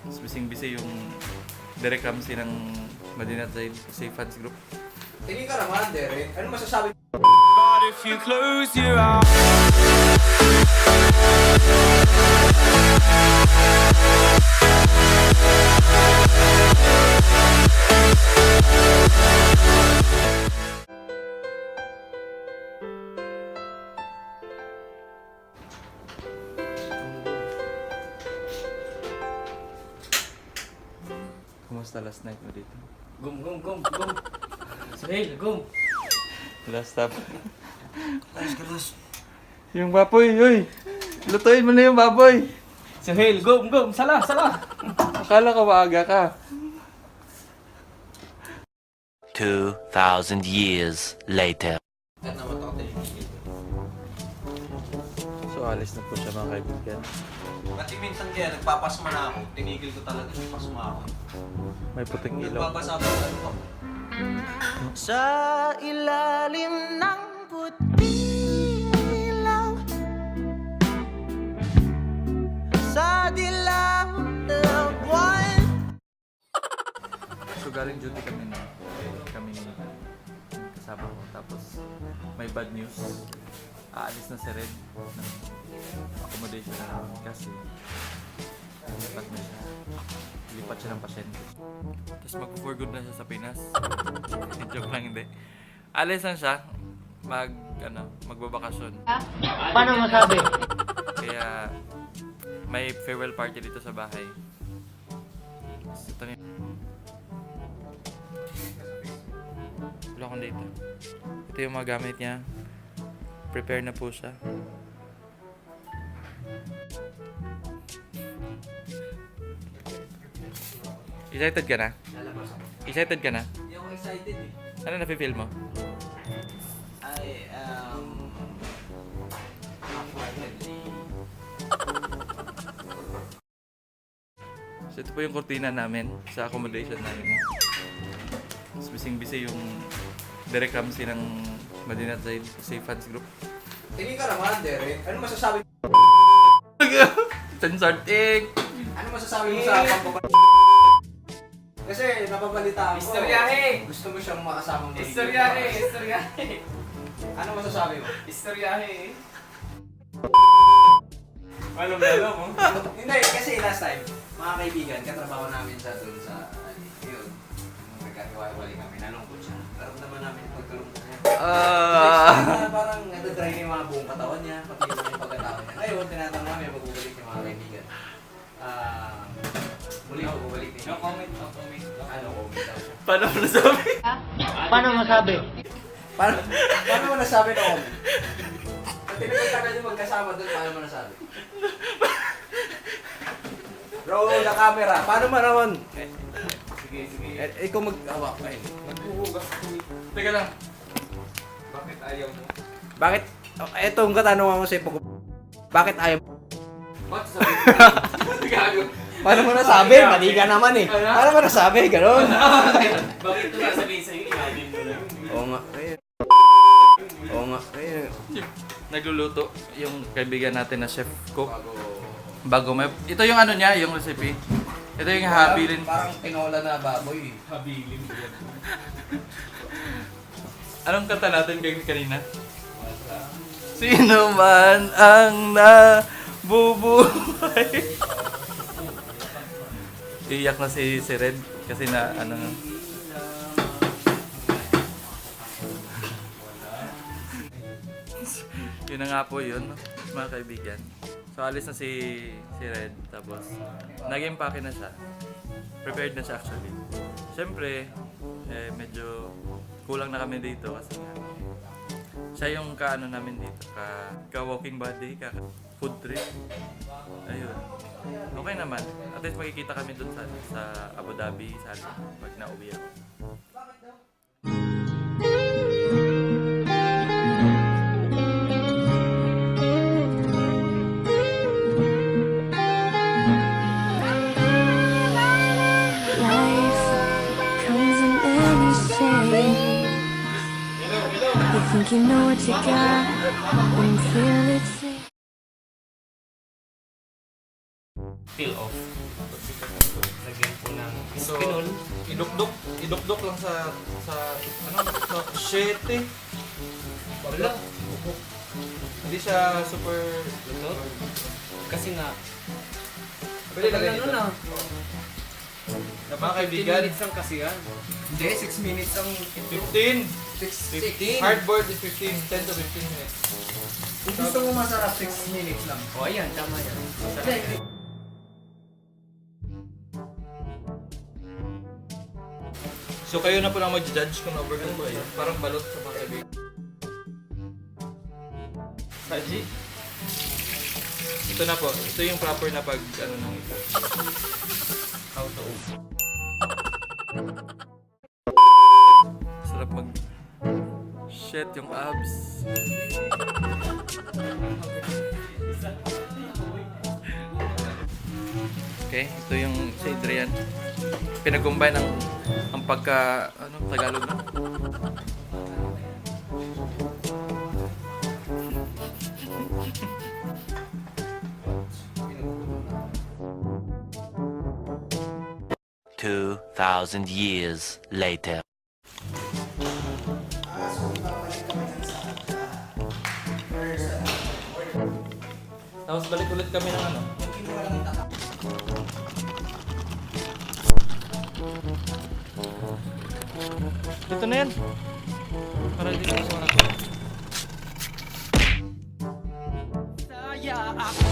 Bising-busy yung Derek Ramsey ng Madinat Zaid sa fans group. Tingin ka naman, Derek. Ano masasabi? But if you close your eyes. Kumusta last night mo dito? Gum. Sahil, gum. Last stop. Kalas. Yung baboy, yoy! Lutuin mo na yung baboy! Sahil, gum. Sala. Akala ko maaga ka. 2,000 years later. At naman ako So alis na po siya mga kaibigan. Pati minsan kaya nagpapasma na ako. Tinigil ko talaga yung pasma ako. May puting ilaw. Nagbabasa ako ano to. Sa ilalim ng puting ilaw, sa dilaw ng buwan. So galing duty kami na. Kami kasama ko. Tapos may bad news. Aalis na si Red ng accommodation na namin kasi lipat siya ng pasyente. Tapos mag-for good na siya sa Pinas. Joke lang, hindi. Alis lang siya magbabakasyon. Paano masabi? Kaya may farewell party dito sa bahay. Ito na wala akong data. Ito yung mga gamit niya. Prepare na po siya. Excited ka na? Lalabas ako. Excited ka na? Hindi ako excited eh. Ano na-feel mo? Half-heartedly. So ito po yung kurtina namin sa accommodation namin. Mas bising-busy yung Derek Ramsey ng Madinat Zaid sa fans group. Tingin ka naman, Derek. Ano masasabi? Censored egg! Ano masasabi mo sa pagbabalita? Kasi napabalitaan ko. Istoryahe! Gusto mo siyang makasamang muli. Istoryahe! Ano masasabi mo? Istoryahe! Alam mo? Hindi, kasi last time, mga kaibigan, katrabaho namin sa doon sa, yun, nagkahiwa-hiwalay kami, nalungkot siya. Naramdaman namin yung pagkalungkot niya. Parang nadadry na yung mga buong katawan niya, pati yung pagkatao niya. Ngayon, tinatanong namin, magbubalik yung mga kaibigan. Muli ako bubalik niya. No comment. Ano, comment daw siya. Paano mo nasabi? Paano masabi? Paano mo nasabi na comment? Pati nagtagal yung magkasama doon, paano mo nasabi? Roll the camera. Paano mo naman? Sige. Ikaw mag-hawak. Naghuhugas ako. Teka lang. Bakit ayaw mo? Bakit? Ito ang katanungan ko sa ipag... Bakit ayaw? Ba't sabi ko? Gago. Paano mo nasabi? Mali ka naman eh. Paano mo nasabi? Ganon. Bakit ito nasabihin sa'yo? Imagine mo lang. Oo nga. Oo nga. Nagluluto yung kaibigan natin na chef cook. Bago may... Ito yung ano niya, yung recipe. Ito yung habilin. Parang tinola na baboy. Habilin mo yan. Anong kanta natin kanina? Sino man ang nabubuhay. Iyak na si Red kasi na ano. Yun na nga po yun, mga kaibigan. So alis na si Red, tapos nag-empake na siya. Prepared na siya actually. Siyempre, medyo kulang na kami dito kasi nga siya yung kaano namin dito, ka-walking body, ka-food trip. Ayun. Okay naman. At least makikita kami dun sa Abu Dhabi, sa pag nauwi ako. Think you know what you got when you feel it safe. Feel off. So, idukdok lang sa sa 7. Wala. Hindi siya super Kasi nga, Pwede lagay dito. na. Mga kaibigan, lang kasi yan. Hindi, 6 minutes ang 15. 15. Hardboard is 15. 10 to 15 minutes. Kung gusto mo masarap, 6 minutes lang. O ayan, tama yan. So kayo na po lang mag-judge kung overcooked ba yun. Parang balot sa mga kaibigan. Saji. Ito na po. Ito yung proper na pag ano nang ito. How to sarap mag shit yung abs. Okay, ito yung si Adrian. Pinag-combine ang pagka Tagalog na. Two 2,000 years later. Tapos balik ulit kami ng ano. Ito na yan. Para dito sa mga. Saya ako